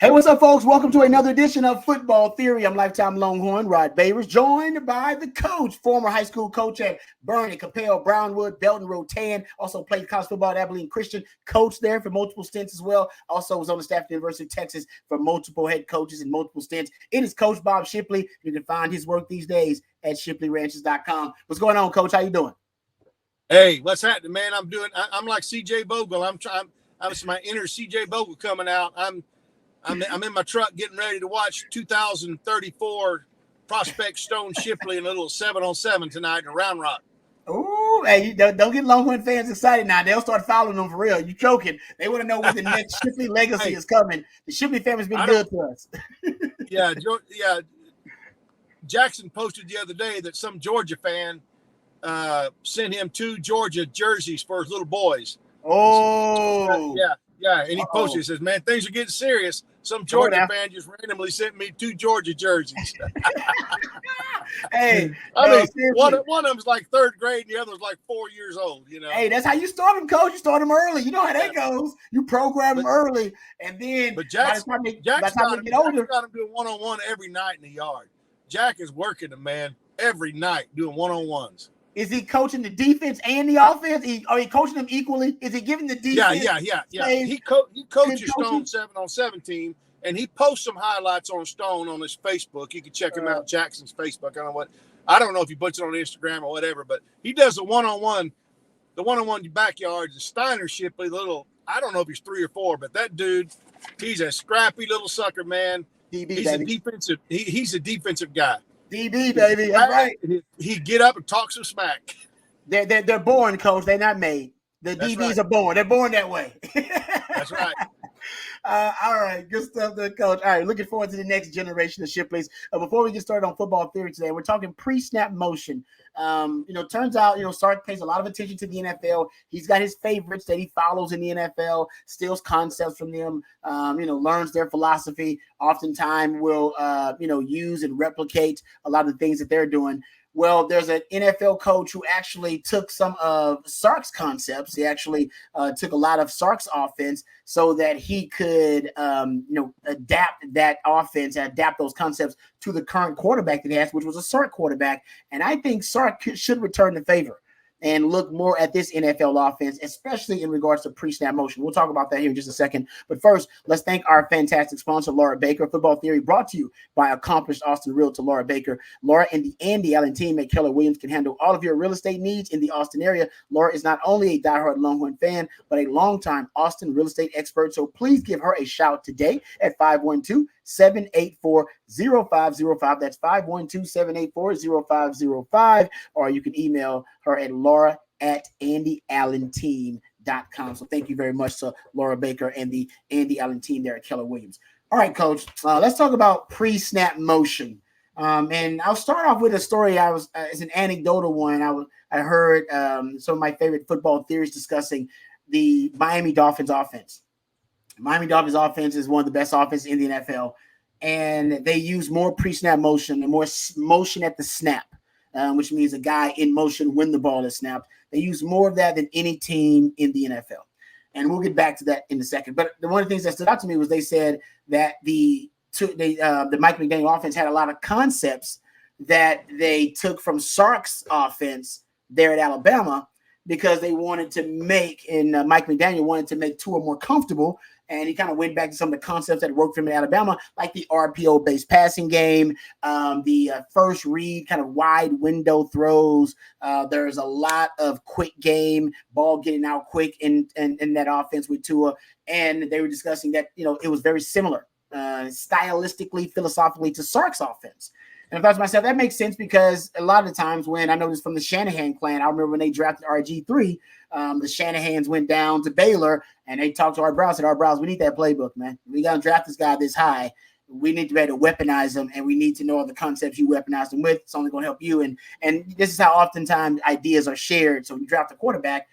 Hey, what's up, folks? Welcome to another edition of Football Theory. I'm lifetime Longhorn Rod Babers, joined by the coach, former high school coach at Burn and Capel, Brownwood, Belton, Rotan. Also played college football at Abilene Christian. Coached there for multiple stints as well. Also was on the staff at the University of Texas for multiple head coaches and multiple stints. It is Coach Bob Shipley. You can find his work these days at shipleyranches.com. What's going on, Coach? How you doing? Hey, what's happening, man? I'm like CJ Bogle. I'm my inner CJ Bogle coming out. I'm in my truck getting ready to watch 2034 Prospect Stone Shipley in a little 7-on-7 tonight in Round Rock. Oh, hey, don't get Longhorn fans excited now. They'll start following them for real. You joking. They want to know when the next Shipley legacy is coming. The Shipley family's been good to us. Yeah. Jackson posted the other day that some Georgia fan sent him 2 Georgia jerseys for his little boys. Oh. Yeah. And he posted, he says, man, things are getting serious. Some Georgia fan just randomly sent me 2 Georgia jerseys. Hey, one of them's like 3rd grade and the other's like 4 years old, you know. Hey, that's how you start them, Coach. You start them early. You know how that goes. You program them early, and then Jack's got him doing one-on-one every night in the yard. Jack is working them, man, every night doing one-on-ones. Is he coaching the defense and the offense? Are he coaching them equally? Is he giving the defense? Yeah. He coaches Stone 7-on-7 team, and he posts some highlights on Stone on his Facebook. You can check him out, Jackson's Facebook. I don't know if he puts it on Instagram or whatever, but he does the one-on-one backyards. The Steiner Shipley, I don't know if he's 3 or 4, but that dude, he's a scrappy little sucker, man. He's a defensive guy. DB, baby. That's right. He get up and talk some smack. They're born, Coach. They're not made. The DBs are born. They're born that way. That's right. All right. Good stuff there, Coach. All right. Looking forward to the next generation of Shipleys. Before we get started on football theory today, we're talking pre-snap motion. Turns out, Sark pays a lot of attention to the NFL. He's got his favorites that he follows in the NFL, steals concepts from them, learns their philosophy, oftentimes will, use and replicate a lot of the things that they're doing. Well, there's an NFL coach who actually took some of Sark's concepts. He actually took a lot of Sark's offense so that he could, adapt that offense, adapt those concepts to the current quarterback that he has, which was a Sark quarterback. And I think Sark should return the favor and look more at this NFL offense, especially in regards to pre-snap motion. We'll talk about that here in just a second. But first, let's thank our fantastic sponsor, Laura Baker. Football Theory brought to you by accomplished Austin realtor Laura Baker. Laura and the Andy Allen team at Keller Williams can handle all of your real estate needs in the Austin area. Laura is not only a diehard Longhorn fan, but a longtime Austin real estate expert. So please give her a shout today at 512-784-0505. That's 512-784-0505. Or you can email her at laura@andyallenteam.com. So thank you very much to Laura Baker and the Andy Allen team there at Keller Williams. All right, Coach, let's talk about pre-snap motion. And I'll start off with a story. It's an anecdotal one. I heard some of my favorite football theories discussing the Miami Dolphins offense. Miami Dolphins offense is one of the best offenses in the NFL, and they use more pre-snap motion and more motion at the snap. Which means a guy in motion when the ball is snapped. They use more of that than any team in the NFL. And we'll get back to that in a second. But one of the things that stood out to me was they said that the Mike McDaniel offense had a lot of concepts that they took from Sark's offense there at Alabama because they wanted to make, and Mike McDaniel wanted to make Tua more comfortable. And he kind of went back to some of the concepts that worked for him in Alabama, like the RPO-based passing game, the first read, kind of wide window throws. There's a lot of quick game, ball getting out quick in that offense with Tua. And they were discussing that, it was very similar stylistically, philosophically to Sark's offense. And I thought to myself, that makes sense because a lot of the times when I noticed from the Shanahan clan, I remember when they drafted RG3, the Shanahans went down to Baylor and they talked to Art Browse, said, Art Browse, we need that playbook, man. We got to draft this guy this high. We need to be able to weaponize them, and we need to know all the concepts you weaponize them with. It's only going to help you. And this is how oftentimes ideas are shared. So when you draft a quarterback,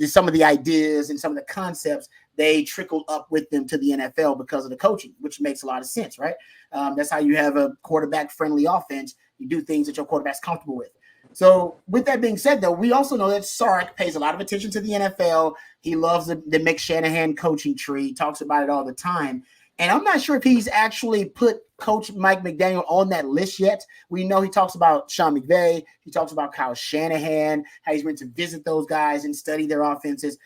some of the ideas and some of the concepts, they trickle up with them to the NFL because of the coaching, which makes a lot of sense, right? That's how you have a quarterback-friendly offense. You do things that your quarterback's comfortable with. So with that being said, though, we also know that Sark pays a lot of attention to the NFL. He loves the Mick Shanahan coaching tree. He talks about it all the time. And I'm not sure if he's actually put Coach Mike McDaniel on that list yet. We know he talks about Sean McVay. He talks about Kyle Shanahan, how he's went to visit those guys and study their offenses.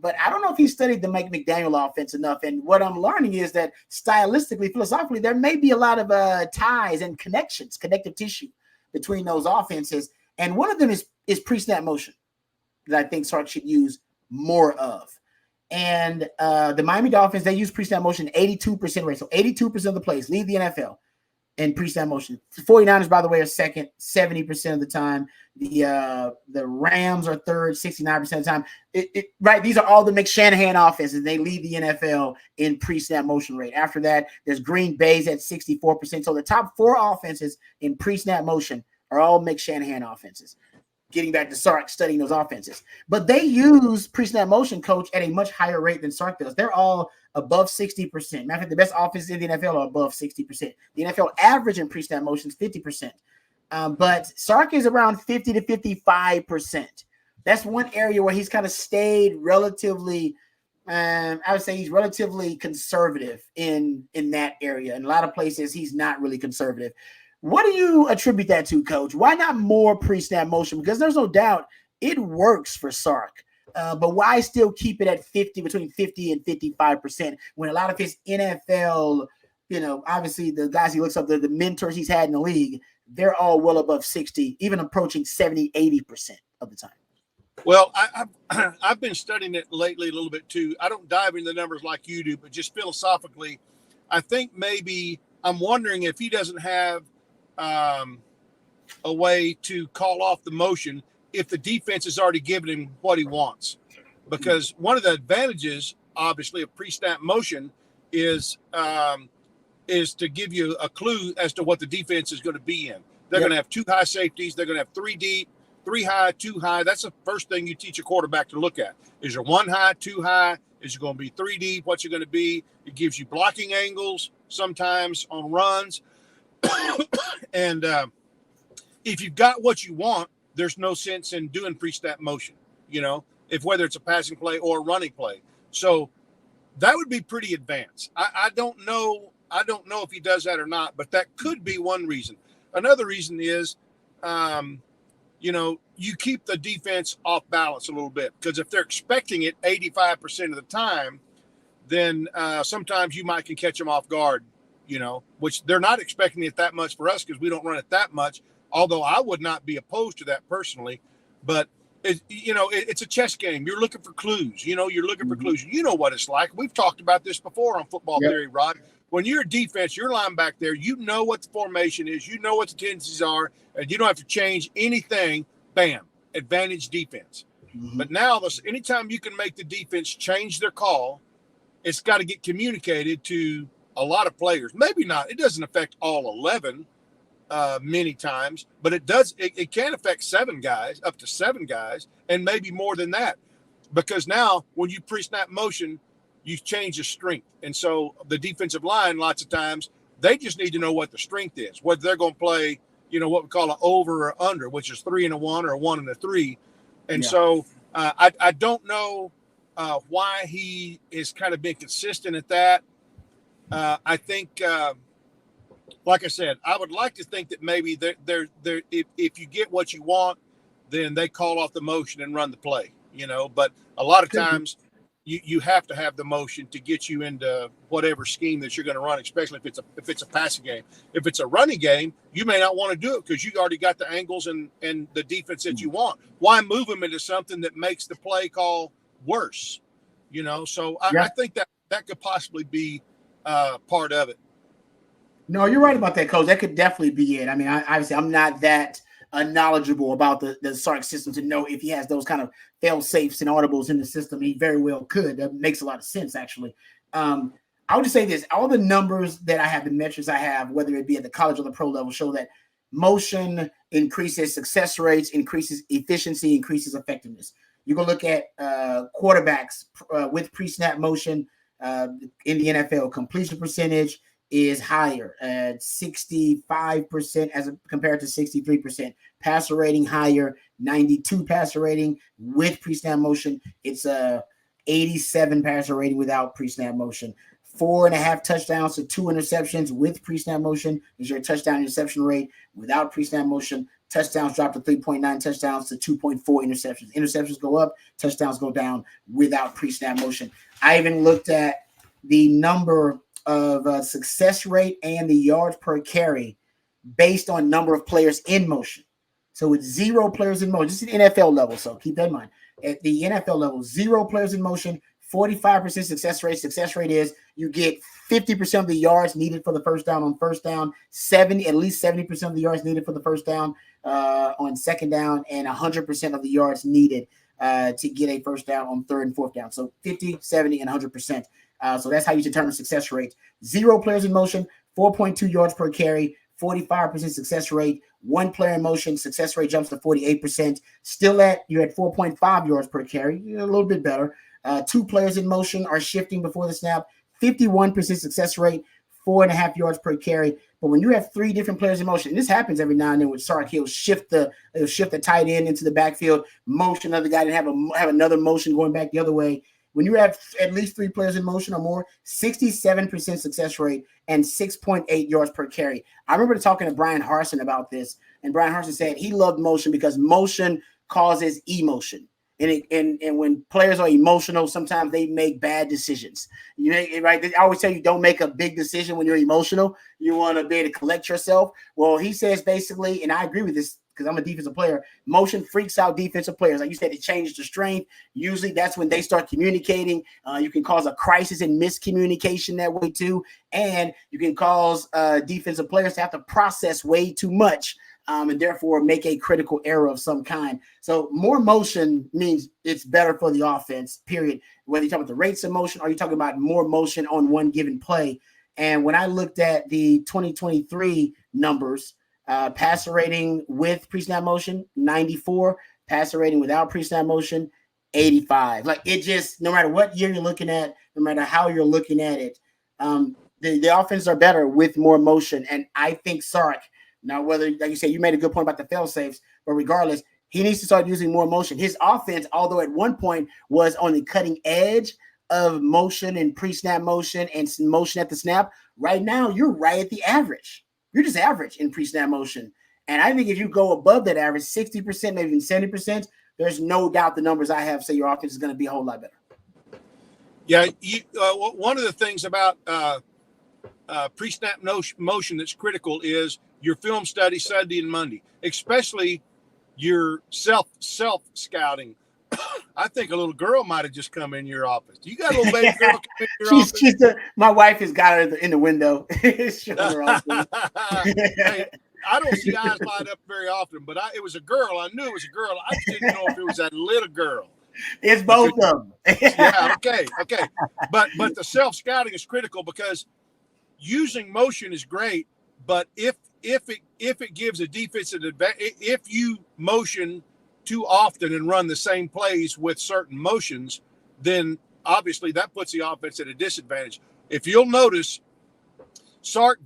But I don't know if he studied the Mike McDaniel offense enough. And what I'm learning is that stylistically, philosophically, there may be a lot of ties and connections, connective tissue between those offenses. And one of them is pre-snap motion that I think Sark should use more of. And the Miami Dolphins, they use pre-snap motion 82% rate. So 82% of the plays lead the NFL in pre-snap motion. The 49ers, by the way, are second 70% of the time. The Rams are third 69% of the time. Right, these are all the McShanahan offenses. They lead the NFL in pre-snap motion rate. After that, there's Green Bay's at 64%. So the top 4 offenses in pre-snap motion are all McShanahan offenses. Getting back to Sark studying those offenses. But they use pre-snap motion, coach, at a much higher rate than Sark does. They're all above 60%. Matter of fact, the best offenses in the NFL are above 60%. The NFL average in pre-snap motion is 50%. But Sark is around 50 to 55%. That's one area where he's kind of stayed relatively, I would say he's relatively conservative in that area. In a lot of places, he's not really conservative. What do you attribute that to, Coach? Why not more pre-snap motion? Because there's no doubt it works for Sark. But why still keep it at between 50 and 55% when a lot of his NFL, obviously the guys he looks up, the mentors he's had in the league, they're all well above 60, even approaching 70, 80% of the time. Well, I've been studying it lately a little bit too. I don't dive into the numbers like you do, but just philosophically, I think maybe I'm wondering if he doesn't have a way to call off the motion if the defense has already given him what he wants. Because one of the advantages, obviously, of pre-snap motion is to give you a clue as to what the defense is going to be in. They're going to have 2 high safeties. They're going to have 3 deep, 3 high, 2 high. That's the first thing you teach a quarterback to look at. Is there 1 high, 2 high? Is it going to be 3 deep? What's it going to be? It gives you blocking angles sometimes on runs. And if you've got what you want, there's no sense in doing pre-snap motion, if whether it's a passing play or a running play. So that would be pretty advanced. I don't know if he does that or not, but that could be one reason. Another reason is, you keep the defense off balance a little bit, because if they're expecting it 85% of the time, then sometimes you can catch them off guard. Which they're not expecting it that much for us because we don't run it that much, although I would not be opposed to that personally. But, it's a chess game. You're looking for clues. You're looking for clues. You know what it's like. We've talked about this before on Football Theory, Rod. When you're a defense, you're lying back there, you know what the formation is, you know what the tendencies are, and you don't have to change anything. Bam, advantage defense. Mm-hmm. But now, anytime you can make the defense change their call, it's got to get communicated to a lot of players. Maybe not. It doesn't affect all 11 many times, but it does. It can affect 7 guys, up to 7 guys, and maybe more than that. Because now when you pre-snap motion, you change the strength. And so the defensive line, lots of times, they just need to know what the strength is, whether they're going to play, what we call an over or under, which is 3 and a 1 or 1 and a 3. And so I don't know why he has kind of been consistent at that. I think, like I said, I would like to think that maybe if you get what you want, then they call off the motion and run the play, But a lot of times you have to have the motion to get you into whatever scheme that you're going to run, especially if it's a passing game. If it's a running game, you may not want to do it because you already got the angles and the defense that you want. Why move them into something that makes the play call worse? So I think that could possibly be part of it. No, you're right about that, Coach. That could definitely be it. I mean, obviously, I'm not that knowledgeable about the Sark system to know if he has those kind of fail-safes and audibles in the system. He very well could. That makes a lot of sense, actually. I would just say this. All the numbers that I have, the metrics I have, whether it be at the college or the pro level, show that motion increases success rates, increases efficiency, increases effectiveness. You go look at quarterbacks with pre-snap motion in the NFL. Completion percentage is higher at 65% as compared to 63%. Passer rating higher, 92 passer rating with pre-snap motion. It's a 87 passer rating without pre-snap motion. 4.5 touchdowns to 2 interceptions with pre-snap motion is your touchdown interception rate. Without pre-snap motion, touchdowns drop to 3.9 touchdowns to 2.4 interceptions. Interceptions go up, touchdowns go down without pre-snap motion. I even looked at the number of success rate and the yards per carry based on number of players in motion. So with 0 players in motion, this is the NFL level, so keep that in mind. At the NFL level, 0 players in motion, 45% success rate. Success rate is you get 50% of the yards needed for the first down on first down, at least 70% of the yards needed for the first down on second down, and 100% of the yards needed to get a first down on third and fourth down. So 50, 70, and 100%. So that's how you determine success rate. 0 players in motion, 4.2 yards per carry, 45% success rate. 1 player in motion, success rate jumps to 48%. You're at 4.5 yards per carry. You're a little bit better. 2 players in motion are shifting before the snap, 51% success rate, 4.5 yards per carry. But when you have 3 different players in motion, and this happens every now and then with Sark, he'll shift the tight end into the backfield, motion another guy, and have another motion going back the other way. When you have at least 3 players in motion or more, 67% success rate and 6.8 yards per carry. I remember talking to Brian Harsin about this, and Brian Harsin said he loved motion because motion causes emotion. And when players are emotional, sometimes they make bad decisions. Right? I always tell you, don't make a big decision when you're emotional. You want to be able to collect yourself. Well, he says basically, and I agree with this, because I'm a defensive player, motion freaks out defensive players. Like you said, it changes the strength. Usually that's when they start communicating. You can cause a crisis in miscommunication that way too. And you can cause defensive players to have to process way too much and therefore make a critical error of some kind. So more motion means it's better for the offense, period. Whether you're talking about the rates of motion or you're talking about more motion on one given play. And when I looked at the 2023 numbers, passer rating with pre-snap motion, 94. Passer rating without pre-snap motion, 85. Like it just, no matter what year you're looking at, no matter how you're looking at it, the offenses are better with more motion. And I think Sark, now whether, like you said, you made a good point about the fail safes, but regardless, he needs to start using more motion. His offense, although at one point was on the cutting edge of motion and pre-snap motion and motion at the snap, right now you're right at the average. You're just average in pre-snap motion. And I think if you go above that average, 60%, maybe even 70%, there's no doubt the numbers I have say your offense is going to be a whole lot better. Yeah, one of the things about pre-snap motion that's critical is your film study Sunday and Monday, especially your self-scouting. I think a little girl might have just come in your office. You got a little baby girl come in your office? My wife has got her in the window. Hey, I don't see eyes light up very often, but it was a girl. I knew it was a girl. I just didn't know if it was that little girl. It's both of them. Yeah, okay. But the self-scouting is critical because using motion is great, but if it gives a defensive advantage, if you motion too often and run the same plays with certain motions, then obviously that puts the offense at a disadvantage. If you'll notice, Sark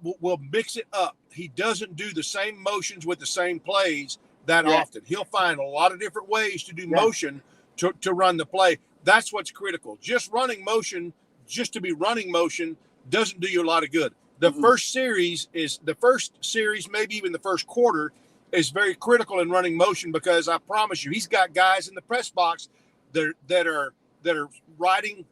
will mix it up. He doesn't do the same motions with the same plays that often. He'll find a lot of different ways to do motion to run the play. That's what's critical. Just running motion, just to be running motion, doesn't do you a lot of good. The first series, maybe even the first quarter, is very critical in running motion because I promise you, he's got guys in the press box that are writing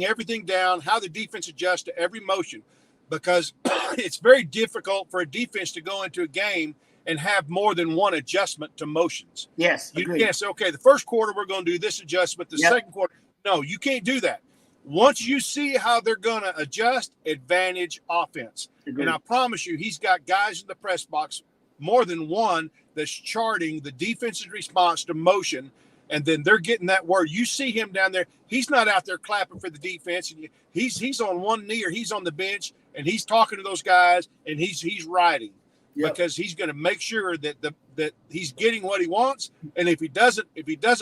everything down, how the defense adjusts to every motion, because it's very difficult for a defense to go into a game and have more than one adjustment to motions. Yes, you can't say, okay, the first quarter we're going to do this adjustment, the second quarter. No, you can't do that. Once you see how they're going to adjust, advantage offense. Agreed. And I promise you, he's got guys in the press box, more than one, that's charting the defense's response to motion, and then they're getting that word. You see him down there. He's not out there clapping for the defense. And he's on one knee or he's on the bench, and he's talking to those guys, and he's writing because he's going to make sure that that he's getting what he wants. And if he doesn't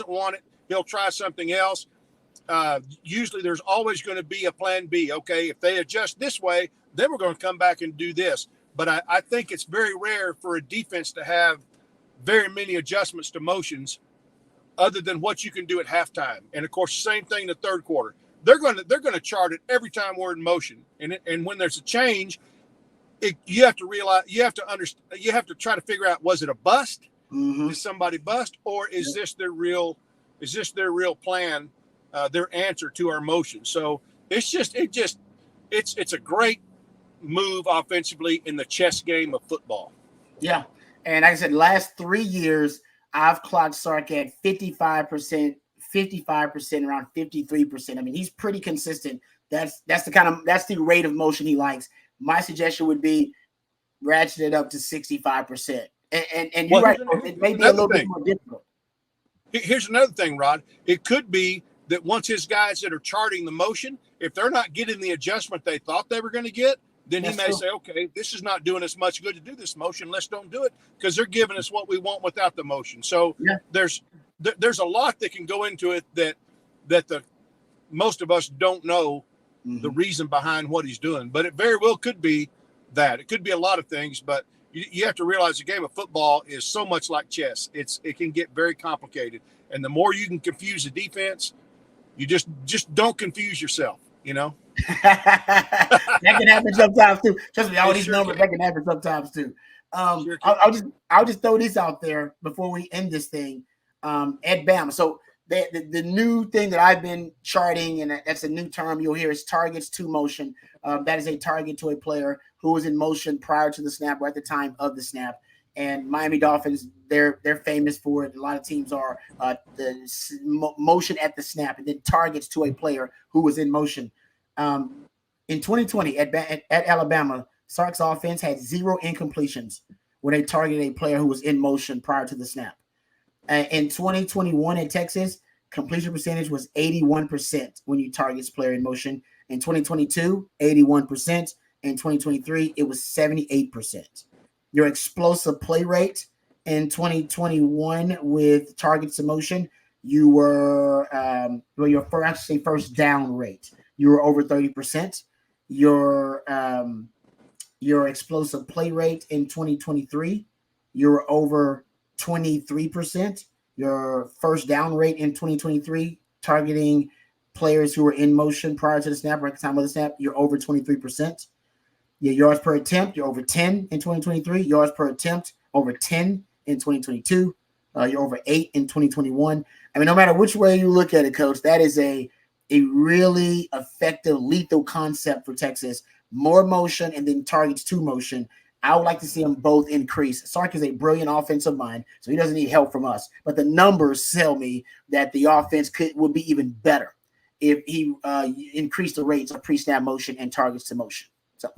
want it, he'll try something else. Usually there's always going to be a plan B. Okay, if they adjust this way, then we're going to come back and do this. But I think it's very rare for a defense to have very many adjustments to motions other than what you can do at halftime. And, of course, same thing in the third quarter. they're going to chart it every time we're in motion. And when there's a change, you have to realize, you have to understand, you have to try to figure out, was it a bust? Mm-hmm. Did somebody bust, or is this their real plan, their answer to our motion? So it's a great move offensively in the chess game of football. Yeah. And like I said, last 3 years, I've clocked Sark at 55%, 55%, around 53%. I mean, he's pretty consistent. That's the rate of motion he likes. My suggestion would be ratchet it up to 65%. And you're right, it may be a little bit more difficult. Here's another thing, Rod. It could be that once his guys that are charting the motion, if they're not getting the adjustment they thought they were going to get, then he may say, okay, this is not doing us much good to do this motion. Let's don't do it, because they're giving us what we want without the motion. So there's a lot that can go into it that the most of us don't know the reason behind what he's doing. But it very well could be that. It could be a lot of things, but you have to realize the game of football is so much like chess. It can get very complicated. And the more you can confuse the defense, you just don't confuse yourself, you know? That can happen sometimes too. Trust me, all these numbers, that can happen sometimes too. I'll just throw this out there before we end this thing. At Bama. So the new thing that I've been charting, and that's a new term you'll hear, is targets to motion. That is a target to a player who was in motion prior to the snap or at the time of the snap. And Miami Dolphins, they're famous for it. A lot of teams are the motion at the snap and then targets to a player who was in motion. In 2020 at Alabama, Sark's offense had 0 incompletions when they targeted a player who was in motion prior to the snap. In 2021 at Texas, completion percentage was 81% when you target player in motion. In 2022, 81%. In 2023, it was 78%. Your explosive play rate in 2021 with targets in motion, you were your first down rate, you were over 30%. Your explosive play rate in 2023, you were over 23%. Your first down rate in 2023, targeting players who were in motion prior to the snap or at the time of the snap, you're over 23%. Your yards per attempt, you're over 10 in 2023. Yards per attempt, over 10 in 2022. You're over 8 in 2021. I mean, no matter which way you look at it, Coach, that is a really effective, lethal concept for Texas. More motion and then targets to motion. I would like to see them both increase. Sark is a brilliant offensive mind, so he doesn't need help from us. But the numbers tell me that the offense would be even better if he increased the rates of pre-snap motion and targets to motion. So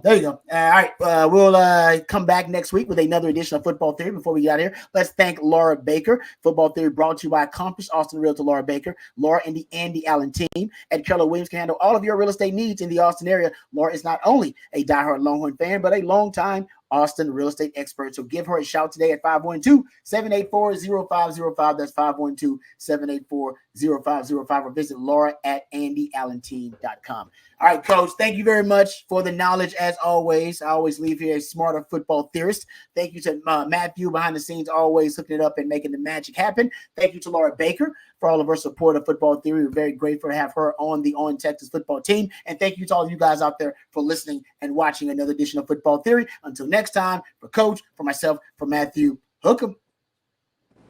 there you go. All right. We'll come back next week with another edition of Football Theory. Before we get out here, let's thank Laura Baker. Football Theory brought to you by Accomplished Austin Realtor Laura Baker. Laura and the Andy Allen team at Keller Williams can handle all of your real estate needs in the Austin area. Laura is not only a diehard Longhorn fan, but a longtime Austin real estate expert. So give her a shout today at 512-784-0505. That's 512-784-0505, or visit Laura at andyallenteam.com. All right, Coach, thank you very much for the knowledge as always. I always leave here a smarter football theorist. Thank you to Matthew behind the scenes, always hooking it up and making the magic happen. Thank you to Laura Baker for all of her support of Football Theory. We're very grateful to have her on the On Texas football team. And thank you to all of you guys out there for listening and watching another edition of Football Theory. Until next time, for Coach, for myself, for Matthew, hook 'em.